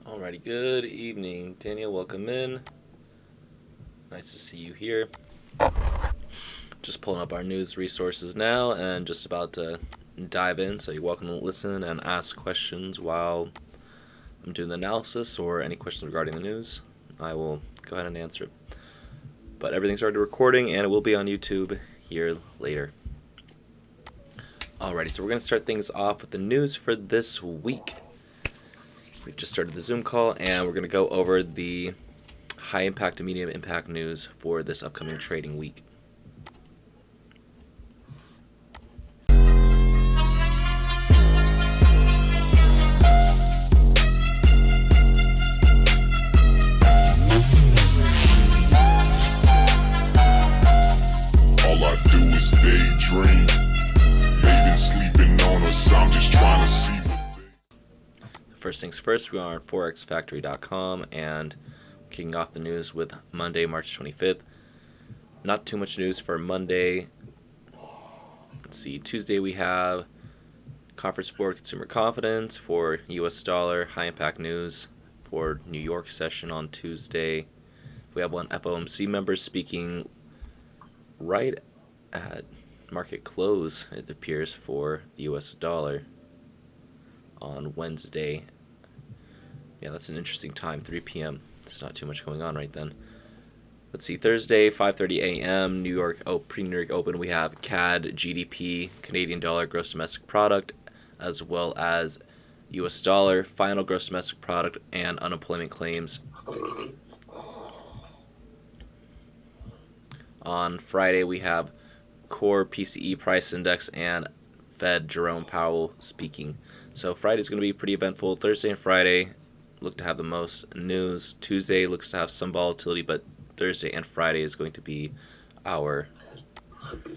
Alrighty, good evening, Daniel. Welcome in. Nice to see you here. Just pulling up our news resources now and just about to dive in, so you're welcome to listen and ask questions while I'm doing the analysis or any questions regarding the news. I will go ahead and answer it. But everything's already recording and it will be on YouTube here later. Alrighty, so we're going to start things off with the news for this week. We've just started the Zoom call and we're going to go over the high impact to medium impact news for this upcoming trading week. All I do is daydream. They've been sleeping on us, I'm just trying to see what they... First things first, we are on forexfactory.com and kicking off the news with Monday, March 25th. Not too much news for Monday. Let's see, Tuesday we have conference board consumer confidence for US dollar, high impact news for New York session on Tuesday. We have one FOMC member speaking right at market close, it appears, for the US dollar on Wednesday. Yeah, that's an interesting time, 3 p.m. There's not too much going on right then. Let's see, Thursday, 5:30 a.m., New York, pre-New York Open, we have CAD, GDP, Canadian dollar, gross domestic product, as well as US dollar, final gross domestic product, and unemployment claims. On Friday, we have core PCE price index and Fed Jerome Powell speaking. So Friday's going to be pretty eventful. Thursday and Friday look to have the most news. Tuesday looks to have some volatility, but Thursday and Friday is going to be our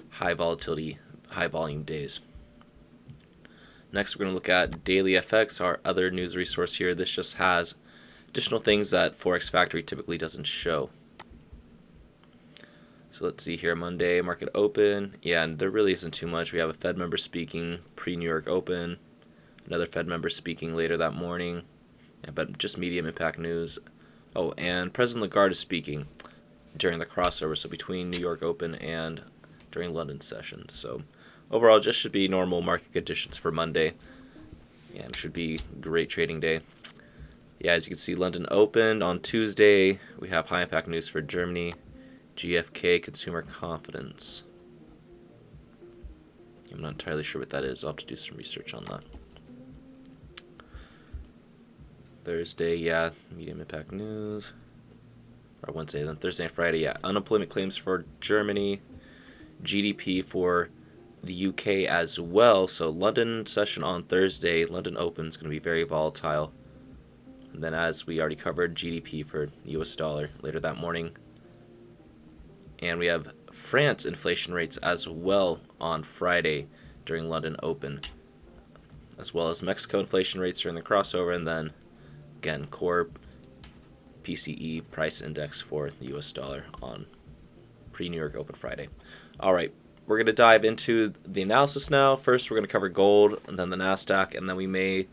high volatility, high volume days. Next, we're going to look at Daily FX, our other news resource here. This just has additional things that Forex Factory typically doesn't show. So let's see here, Monday, market open. Yeah, and there really isn't too much. We have a Fed member speaking pre-New York Open, another Fed member speaking later that morning, but just medium impact news. Oh, and President Lagarde is speaking during the crossover, so between New York Open and during London session. So overall, just should be normal market conditions for Monday, and should be a great trading day. Yeah, as you can see, London opened on Tuesday. We have high impact news for Germany, GFK consumer confidence. I'm not entirely sure what that is. I'll have to do some research on that. Thursday, yeah, medium impact news. Or Wednesday, then Thursday and Friday, yeah, unemployment claims for Germany, GDP for the UK as well. So London session on Thursday, London Open is going to be very volatile. And then, as we already covered, GDP for US dollar later that morning. And we have France inflation rates as well on Friday during London Open, as well as Mexico inflation rates during the crossover, and then again core PCE price index for the US dollar on pre-New York Open Friday. All right, we're going to dive into the analysis now. First, we're going to cover gold, and then the NASDAQ, and then we may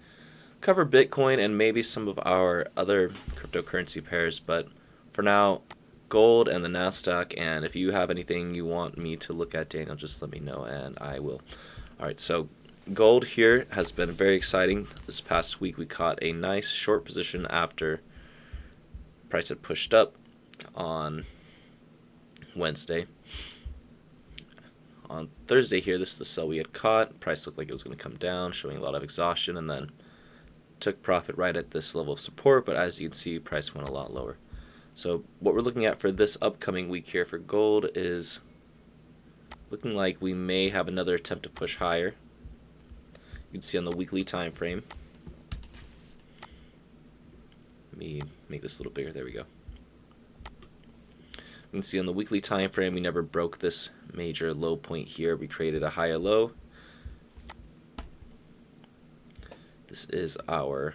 cover Bitcoin and maybe some of our other cryptocurrency pairs. But for now, gold and the NASDAQ, and if you have anything you want me to look at, Daniel, just let me know and I will. All right, so gold here has been very exciting. This past week we caught a nice short position after price had pushed up on Wednesday. On Thursday here, this is the sell we had caught. Price looked like it was going to come down, showing a lot of exhaustion, and then took profit right at this level of support, but as you can see, price went a lot lower. So what we're looking at for this upcoming week here for gold is looking like we may have another attempt to push higher. You can see on the weekly time frame. Let me make this a little bigger. There we go. You can see on the weekly time frame we never broke this major low point here. We created a higher low. This is our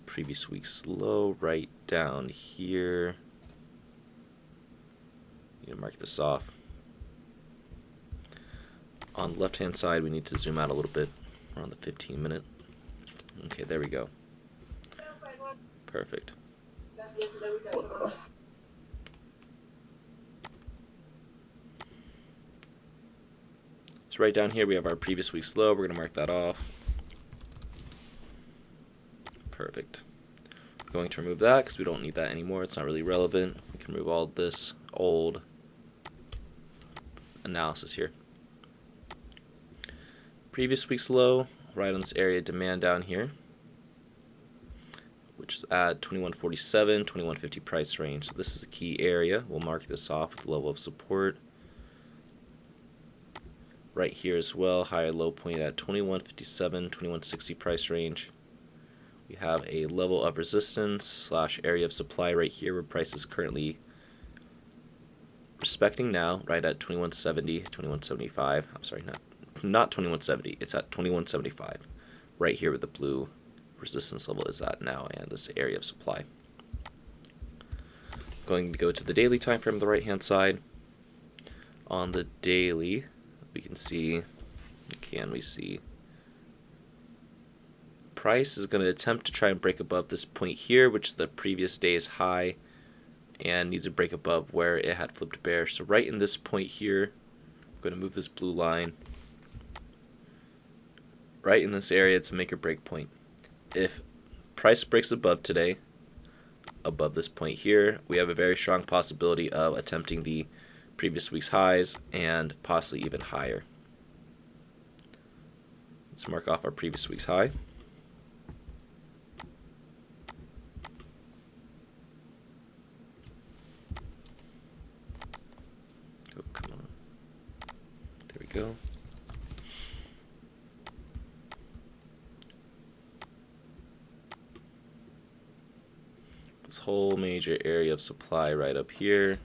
previous week's low right down here. You mark this off. On the left hand side we need to zoom out a little bit. We're on the 15-minute. Okay, there we go. Perfect. So right down here we have our previous week's low. We're going to mark that off. Perfect. I'm going to remove that because we don't need that anymore. It's not really relevant. We can remove all this old analysis here. Previous week's low, right on this area of demand down here, which is at 2147, 2150 price range. So this is a key area. We'll mark this off with the level of support. Right here as well, high and low point at 2157, 2160 price range. We have a level of resistance / area of supply right here where price is currently respecting now, right at 2170, 2175. I'm sorry, not 2170. It's at 2175, right here where the blue resistance level is at now, and this area of supply. Going to go to the daily time frame on the right hand side. On the daily, we can see, price is going to attempt to try and break above this point here, which is the previous day's high, and needs to break above where it had flipped bearish. So right in this point here, I'm going to move this blue line right in this area to make a break point. If price breaks above today, above this point here, we have a very strong possibility of attempting the previous week's highs and possibly even higher. Let's mark off our previous week's high. Oh, come on. There we go. This whole major area of supply right up here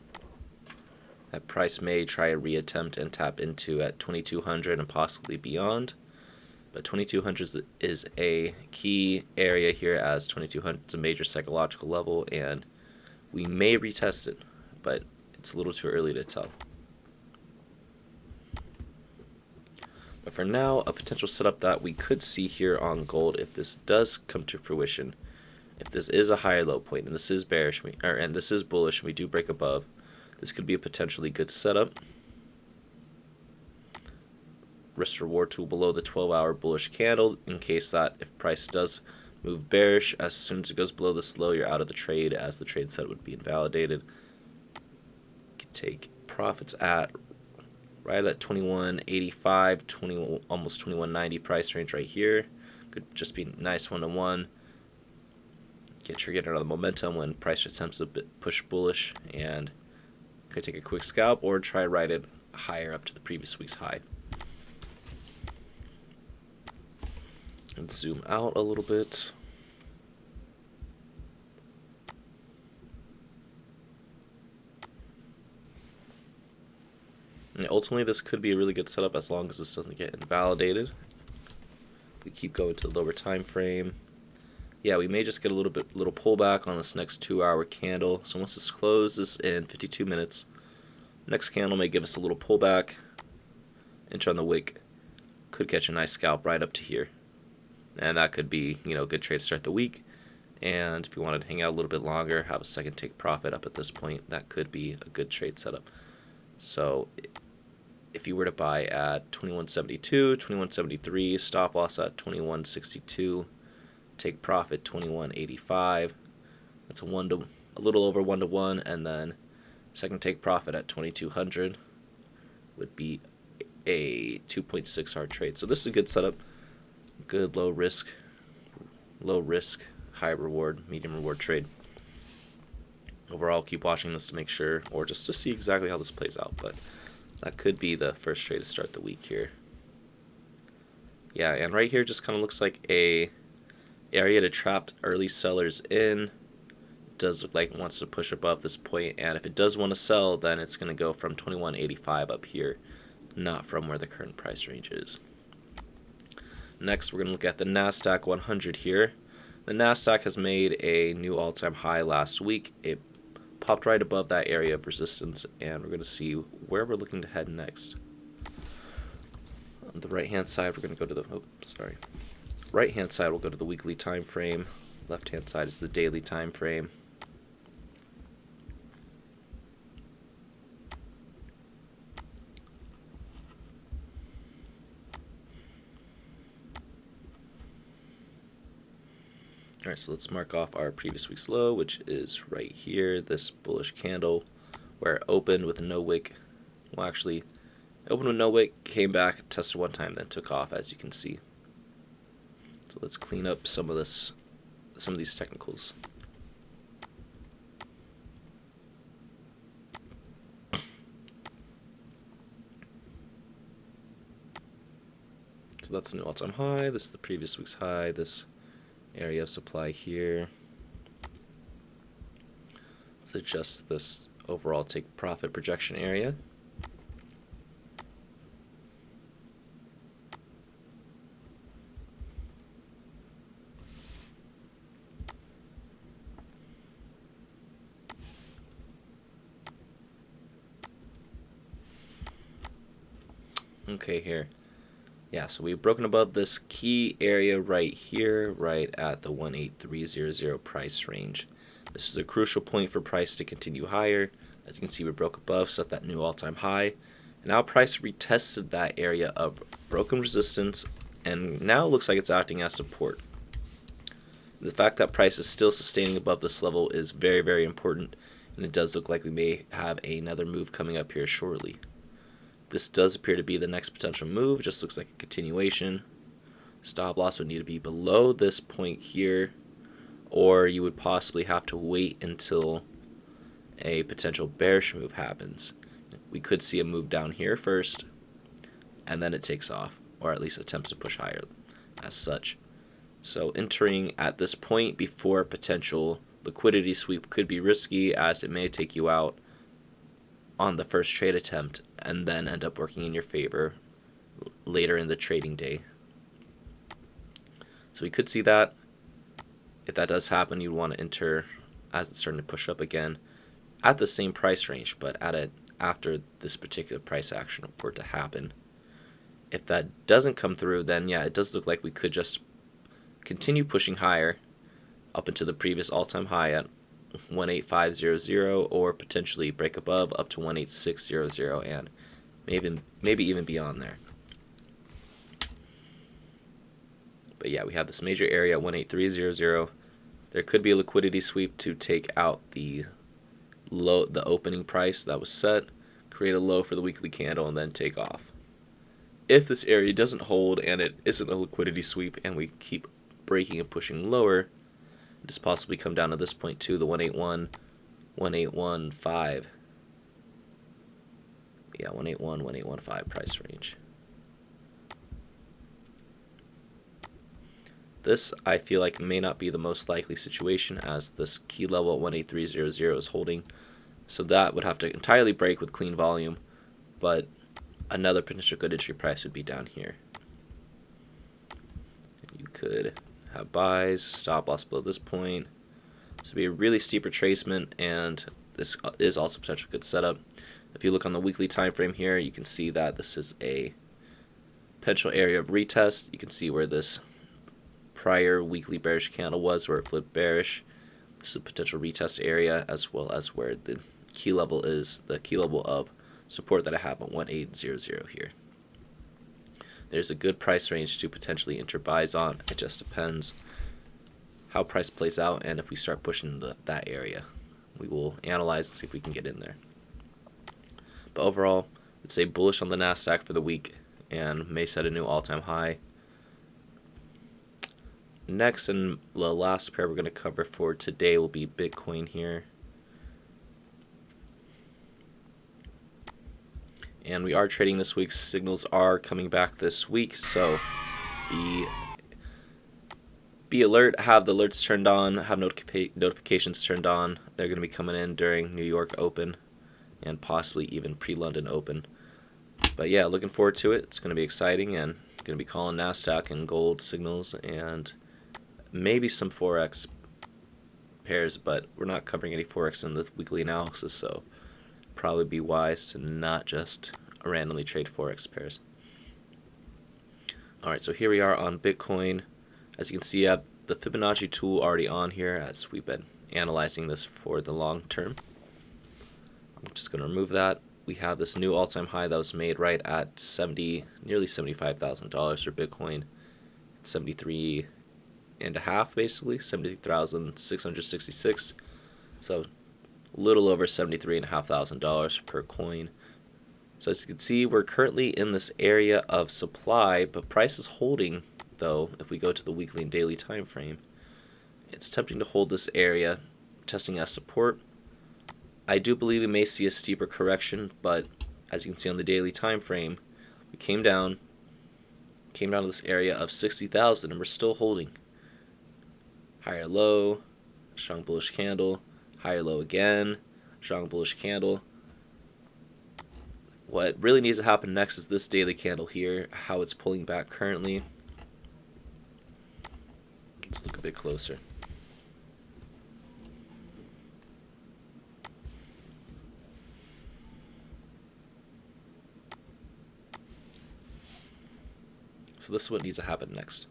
that price may try to reattempt and tap into at 2200 and possibly beyond. But 2200 is a key area here, as 2200 is a major psychological level, and we may retest it, but it's a little too early to tell. But for now, a potential setup that we could see here on gold, if this does come to fruition, if this is a higher low point and this is bearish, and this is bullish, and we do break above, this could be a potentially good setup. Risk reward tool below the 12-hour bullish candle, in case that if price does move bearish, as soon as it goes below this low, you're out of the trade, as the trade set would be invalidated. You could take profits at right at 2185, almost 2190 price range right here. Could just be nice one-to-one. Get triggered out of the momentum when price attempts a bit push bullish, and could take a quick scalp or try to ride it higher up to the previous week's high. And zoom out a little bit. And ultimately, this could be a really good setup as long as this doesn't get invalidated. We keep going to the lower time frame. Yeah, we may just get a little pullback on this next 2-hour candle. So once this closes in 52 minutes, next candle may give us a little pullback. Inch on the wick, could catch a nice scalp right up to here, and that could be, a good trade to start the week. And if you wanted to hang out a little bit longer, have a second take profit up at this point, that could be a good trade setup. So if you were to buy at 2172, 2173, stop loss at 2162, take profit 2185. That's a little over 1-to-1, and then second take profit at 2200 would be a 2.6 hard trade. So this is a good setup. Good low risk, high reward, medium reward trade. Overall, keep watching this to make sure, or just to see exactly how this plays out. But that could be the first trade to start the week here. Yeah, and right here just kind of looks like a area to trap early sellers in. It does look like it wants to push above this point, and if it does want to sell, then it's going to go from 2185 up here, not from where the current price range is. Next, we're going to look at the NASDAQ 100 here. The NASDAQ has made a new all-time high last week. It popped right above that area of resistance, and we're going to see where we're looking to head next. On the right-hand side, we're going to go to the right-hand side, we'll go to the weekly time frame. Left hand side is the daily time frame. Alright, so let's mark off our previous week's low, which is right here, this bullish candle, where it opened with no wick. Well, actually, it opened with no wick, came back, tested one time, then took off, as you can see. So let's clean up some of these technicals. So that's the new all-time high. This is the previous week's high. This area of supply here. Let's adjust this overall take profit projection area. Okay, here. Yeah, so we've broken above this key area right here, right at the 18300 price range. This is a crucial point for price to continue higher. As you can see, we broke above, set that new all-time high. And now price retested that area of broken resistance, and now it looks like it's acting as support. The fact that price is still sustaining above this level is very, very important, and it does look like we may have another move coming up here shortly. This does appear to be the next potential move, just looks like a continuation. Stop loss would need to be below this point here, or you would possibly have to wait until a potential bearish move happens. We could see a move down here first, and then it takes off, or at least attempts to push higher as such. So entering at this point before a potential liquidity sweep could be risky, as it may take you out on the first trade attempt and then end up working in your favor later in the trading day. So we could see that. If that does happen, you want to enter as it's starting to push up again at the same price range, but after this particular price action were to happen. If that doesn't come through, then yeah, it does look like we could just continue pushing higher up into the previous all-time high at 18500, or potentially break above up to 18600, and maybe even beyond there. But yeah, we have this major area at 18300. There could be a liquidity sweep to take out the opening price that was set, create a low for the weekly candle, and then take off. If this area doesn't hold and it isn't a liquidity sweep and we keep breaking and pushing lower, just possibly come down to this point too, the 181, 1815. Yeah, 181, 1815 price range. This, I feel like, may not be the most likely situation, as this key level at 18300 is holding. So that would have to entirely break with clean volume, but another potential good entry price would be down here. You could have buys, stop loss below this point. This would be a really steep retracement, and this is also a potential good setup. If you look on the weekly time frame here, you can see that this is a potential area of retest. You can see where this prior weekly bearish candle was, where it flipped bearish. This is a potential retest area, as well as where the key level is, the key level of support that I have at 1800 here. There's a good price range to potentially enter buys on. It just depends how price plays out, and if we start pushing that area, we will analyze and see if we can get in there. But overall, I'd say bullish on the NASDAQ for the week and may set a new all-time high. Next, and the last pair we're going to cover for today will be Bitcoin here. And we are trading this week. Signals are coming back this week, so be alert, have the alerts turned on, have notifications turned on. They're going to be coming in during New York Open and possibly even pre-London Open. But yeah, looking forward to it. It's going to be exciting, and going to be calling NASDAQ and gold signals and maybe some Forex pairs, but we're not covering any Forex in the weekly analysis, so probably be wise to not just randomly trade Forex pairs. Alright, so here we are on Bitcoin. As you can see, the Fibonacci tool already on here as we've been analyzing this for the long term. I'm just going to remove that. We have this new all-time high that was made right at nearly $75,000 for Bitcoin. It's 73 and a half, basically 73,666. So a little over $73,500 per coin. So as you can see, we're currently in this area of supply, but price is holding. Though if we go to the weekly and daily time frame, it's tempting to hold this area, testing as support. I do believe we may see a steeper correction, but as you can see on the daily time frame, we came down to this area of 60,000, and we're still holding. Higher low, strong bullish candle, higher low again, strong bullish candle. What really needs to happen next is this daily candle here, how it's pulling back currently. Let's look a bit closer. So this is what needs to happen next.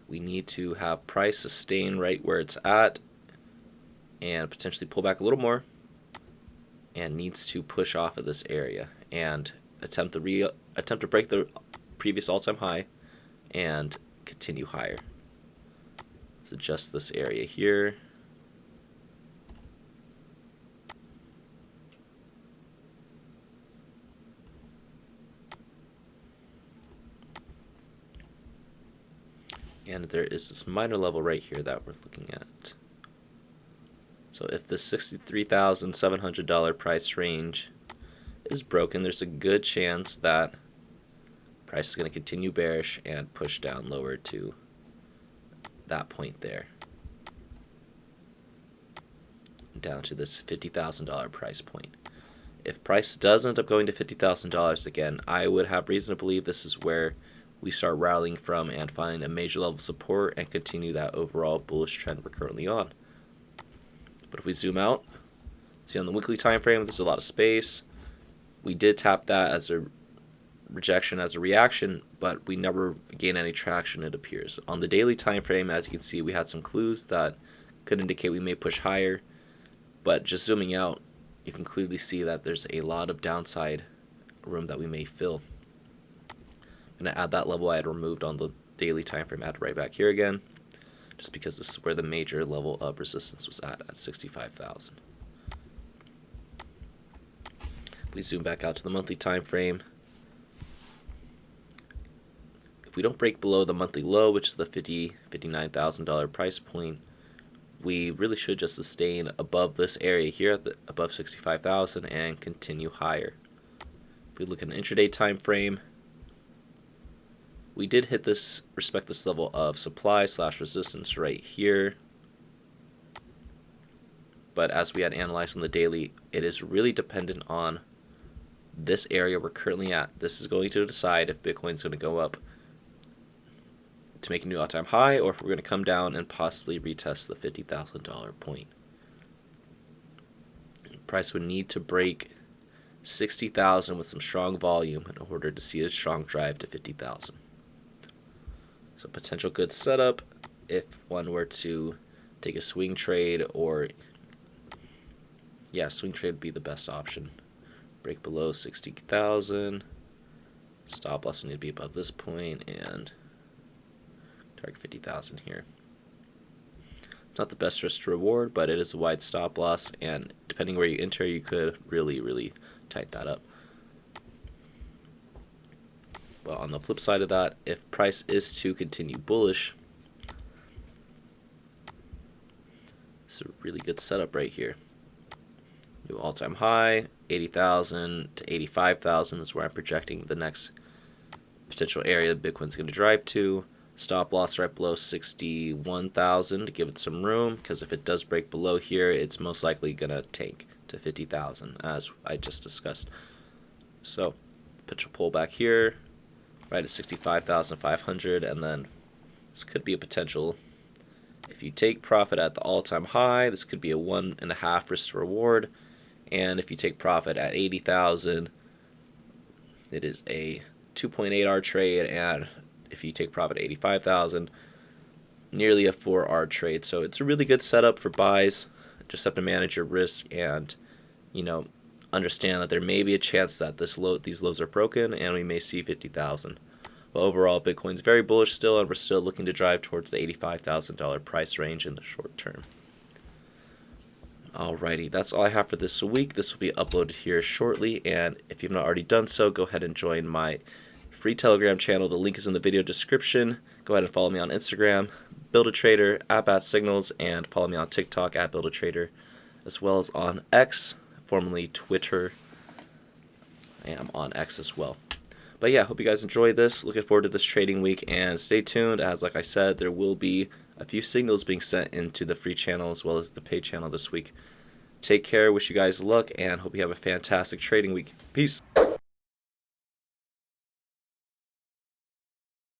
We need to have price sustain right where it's at and potentially pull back a little more, and needs to push off of this area and attempt to break the previous all-time high and continue higher. Let's adjust this area here. And there is this minor level right here that we're looking at. So if the $63,700 price range is broken, there's a good chance that price is going to continue bearish and push down lower to that point there, down to this $50,000 price point. If price does end up going to $50,000 again, I would have reason to believe this is where we start rallying from and find a major level of support and continue that overall bullish trend we're currently on. But if we zoom out, see on the weekly time frame, there's a lot of space. We did tap that as a rejection, as a reaction, but we never gain any traction, it appears. On the daily time frame, as you can see, we had some clues that could indicate we may push higher, but just zooming out, you can clearly see that there's a lot of downside room that we may fill. I'm going to add that level I had removed on the daily time frame, add it right back here again, just because this is where the major level of resistance was at 65,000. If we zoom back out to the monthly time frame, if we don't break below the monthly low, which is the $59,000 price point, we really should just sustain above this area here at above 65,000 and continue higher. If we look at an intraday time frame, we did respect this level of supply / resistance right here. But as we had analyzed on the daily, it is really dependent on this area we're currently at. This is going to decide if Bitcoin's going to go up to make a new all-time high, or if we're going to come down and possibly retest the $50,000 point. Price would need to break 60,000 with some strong volume in order to see a strong drive to 50,000. So potential good setup if one were to take a swing trade, or swing trade would be the best option. Break below 60,000. Stop loss would need to be above this point and target 50,000 here. It's not the best risk to reward, but it is a wide stop loss, and depending where you enter, you could really tighten that up. Well, on the flip side of that, if price is to continue bullish, it's a really good setup right here. New all-time high, 80,000 to 85,000 is where I'm projecting the next potential area Bitcoin's going to drive to. Stop loss right below 61,000 to give it some room, because if it does break below here, it's most likely going to tank to 50,000, as I just discussed. So, potential pullback here, right at 65,500, and then this could be a potential. If you take profit at the all-time high, this could be a 1.5 risk to reward, and if you take profit at 80,000, it is a 2.8R trade, and if you take profit at 85,000, nearly a 4R trade. So it's a really good setup for buys. Just have to manage your risk and, you know, understand that there may be a chance that these lows are broken and we may see 50,000. But overall, Bitcoin's very bullish still, and we're still looking to drive towards the $85,000 price range in the short term. Alrighty, that's all I have for this week. This will be uploaded here shortly, and if you've not already done so, go ahead and join my free Telegram channel. The link is in the video description. Go ahead and follow me on Instagram, Build a Trader, at B.A.T Signals, and follow me on TikTok at Build a Trader, as well as on X, formerly Twitter. I am on X as well. But yeah, hope you guys enjoy this. Looking forward to this trading week, and stay tuned, as like I said, there will be a few signals being sent into the free channel as well as the paid channel this week. Take care, wish you guys luck, and hope you have a fantastic trading week. Peace.